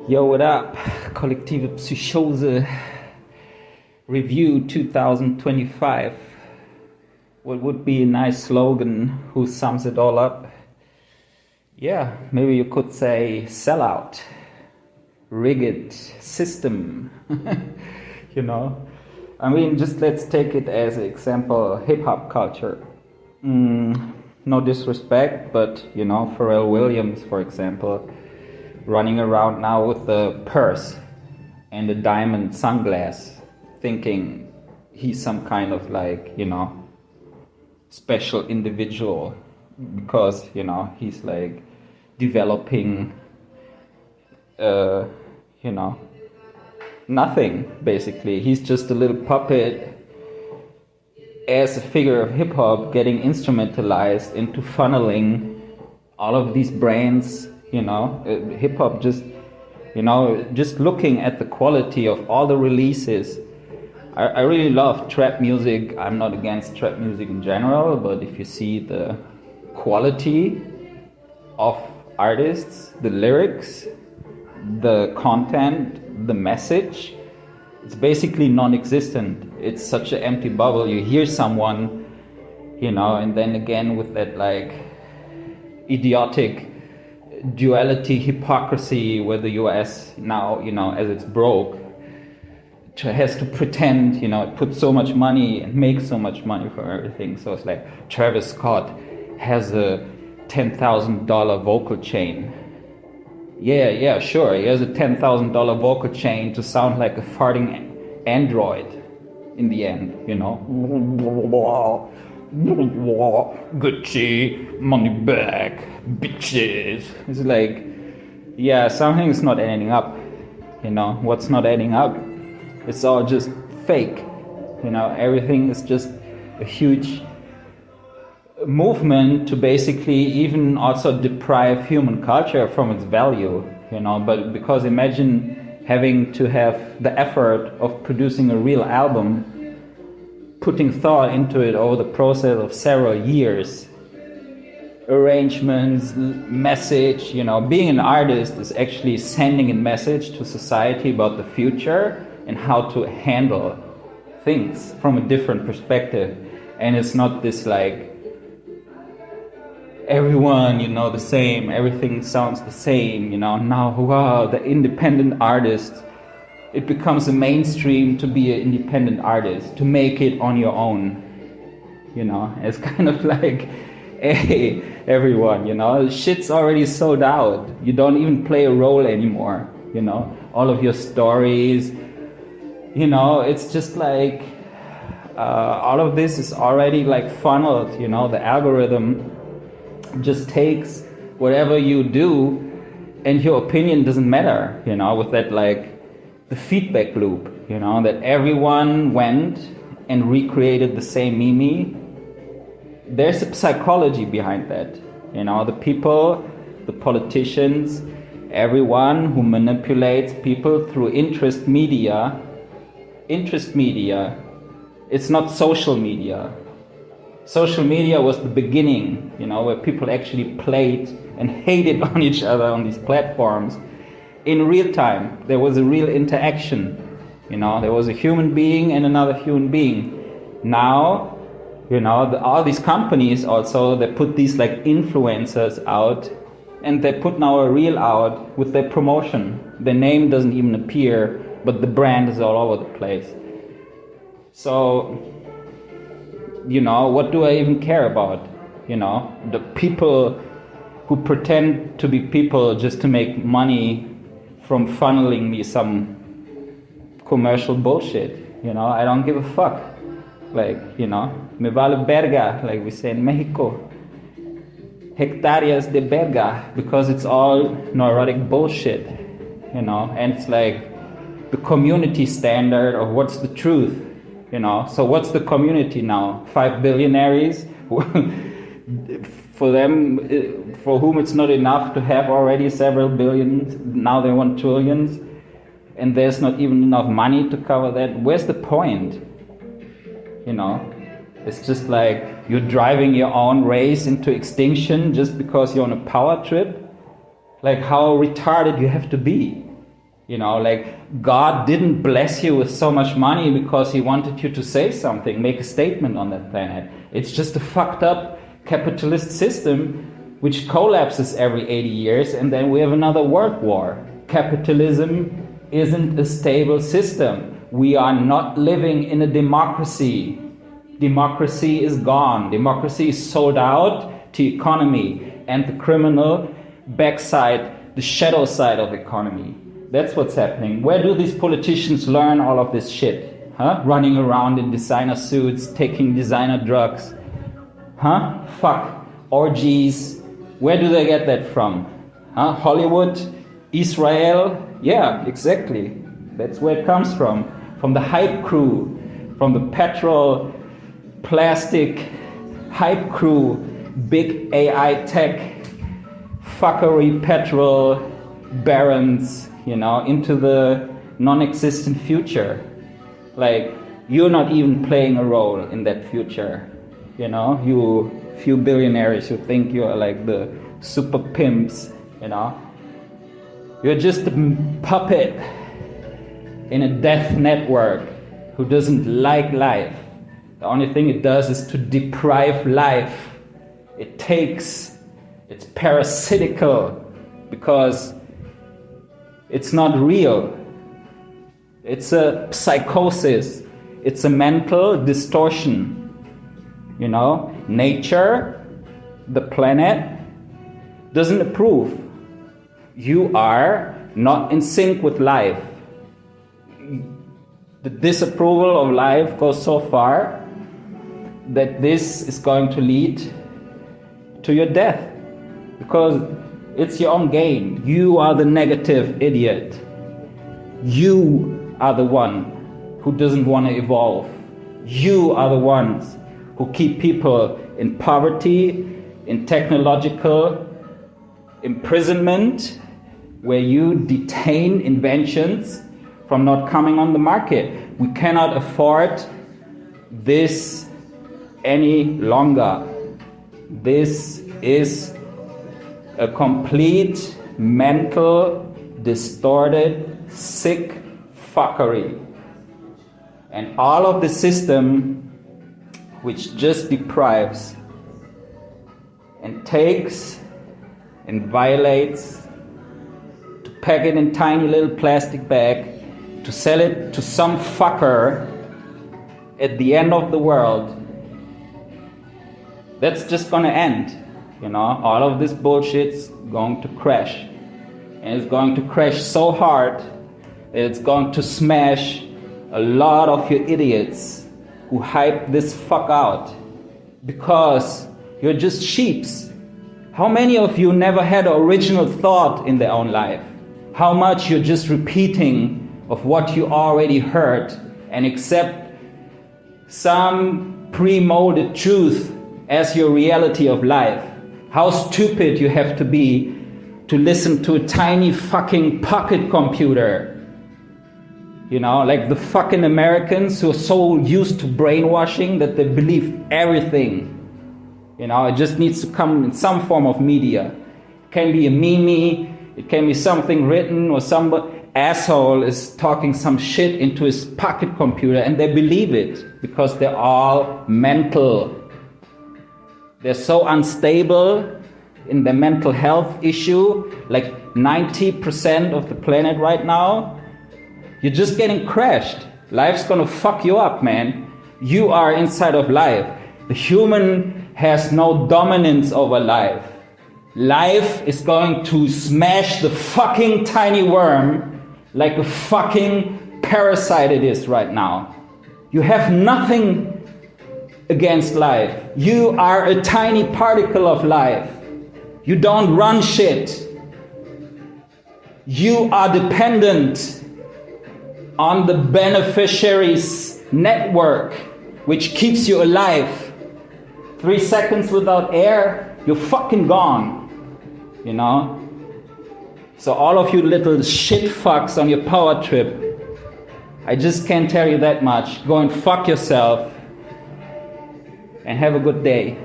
Yo, what up? Kollektive Psychose Review 2025. What would be a nice slogan who sums it all up? Yeah, maybe you could say sellout, rigged system. you know? I mean, just let's take it as an example, hip-hop culture. No disrespect, but Pharrell Williams, for example, running around now with the purse and a diamond sunglass, thinking he's some kind of special individual because, he's like developing, nothing basically. He's just a little puppet as a figure of hip hop getting instrumentalized into funneling all of these brands. Hip hop just looking at the quality of all the releases. I really love trap music. I'm not against trap music in general, but if you see the quality of artists, the lyrics, the content, the message, it's basically non-existent. It's such an empty bubble. You hear someone, and then again with that idiotic duality, hypocrisy, where the US now, as it's broke, has to pretend, it puts so much money and makes so much money for everything. So it's like Travis Scott has a $10,000 vocal chain. Yeah, sure. He has a $10,000 vocal chain to sound like a farting android in the end, Gucci, money back, bitches. It's like, yeah, something's not adding up. What's not adding up? It's all just fake. Everything is just a huge movement to basically even also deprive human culture from its value. But because imagine having to have the effort of producing a real album, putting thought into it over the process of several years, arrangements, message, being an artist is actually sending a message to society about the future and how to handle things from a different perspective. And it's not this everyone, the same, everything sounds the same, now, wow, the independent artist. It becomes a mainstream to be an independent artist, to make it on your own. It's kind of like, hey, everyone, shit's already sold out. You don't even play a role anymore, all of your stories, it's just like, all of this is already funneled, the algorithm just takes whatever you do and your opinion doesn't matter, with that the feedback loop, that everyone went and recreated the same meme. There's a psychology behind that, the people, the politicians, everyone who manipulates people through interest media. It's not social media. Social media was the beginning, where people actually played and hated on each other on these platforms. In real time, there was a real interaction. There was a human being and another human being. Now, all these companies also, they put these influencers out, and they put now a reel out with their promotion. Their name doesn't even appear, but the brand is all over the place. So, what do I even care about? The people who pretend to be people just to make money from funneling me some commercial bullshit. I don't give a fuck. Me vale verga, like we say in Mexico. Hectareas de verga, because it's all neurotic bullshit, and it's the community standard of what's the truth, So what's the community now? 5 billionaires? For them, for whom it's not enough to have already several billions, now they want trillions, and there's not even enough money to cover that. Where's the point? It's just you're driving your own race into extinction just because you're on a power trip. How retarded you have to be. You know, like God didn't bless you with so much money because he wanted you to say something, make a statement on that planet. It's just a fucked up capitalist system which collapses every 80 years, and then we have another world war. Capitalism isn't a stable system. We are not living in a democracy. Democracy is gone. Democracy is sold out to economy and the criminal backside, the shadow side of economy. That's what's happening. Where do these politicians learn all of this shit? Huh? Running around in designer suits, taking designer drugs. Huh? Fuck. Orgies. Where do they get that from? Huh? Hollywood? Israel? Yeah, exactly. That's where it comes from. From the hype crew. From the petrol, plastic hype crew. Big AI tech, fuckery petrol barons, you know, into the non-existent future. Like, you're not even playing a role in that future. You know, you few billionaires who think you are like the super pimps, you know. You're just a puppet in a death network who doesn't like life. The only thing it does is to deprive life. It takes, it's parasitical because it's not real. It's a psychosis. It's a mental distortion. You know, nature, the planet, doesn't approve. You are not in sync with life. The disapproval of life goes so far that this is going to lead to your death, because it's your own gain. You are the negative idiot. You are the one who doesn't want to evolve. You are the ones who keep people in poverty, in technological imprisonment, where you detain inventions from not coming on the market. We cannot afford this any longer. This is a complete mental, distorted, sick fuckery. And all of the system which just deprives and takes and violates, to pack it in tiny little plastic bag, to sell it to some fucker at the end of the world, that's just gonna end. You know, all of this bullshit's going to crash. And it's going to crash so hard that it's going to smash a lot of you idiots who hype this fuck out. Because you're just sheeps. How many of you never had an original thought in their own life? How much you're just repeating of what you already heard and accept some pre-molded truth as your reality of life? How stupid you have to be to listen to a tiny fucking pocket computer. You know, like the fucking Americans who are so used to brainwashing that they believe everything. You know, it just needs to come in some form of media. It can be a meme, it can be something written, or some asshole is talking some shit into his pocket computer and they believe it because they're all mental. They're so unstable in their mental health issue, like 90% of the planet right now. You're just getting crashed. Life's gonna fuck you up, man. You are inside of life. The human has no dominance over life. Life is going to smash the fucking tiny worm like a fucking parasite it is right now. You have nothing against life. You are a tiny particle of life. You don't run shit. You are dependent on the beneficiaries network which keeps you alive. 3 seconds without air, you're fucking gone. You know? So all of you little shit fucks on your power trip, I just can't tell you that much. Go and fuck yourself and have a good day.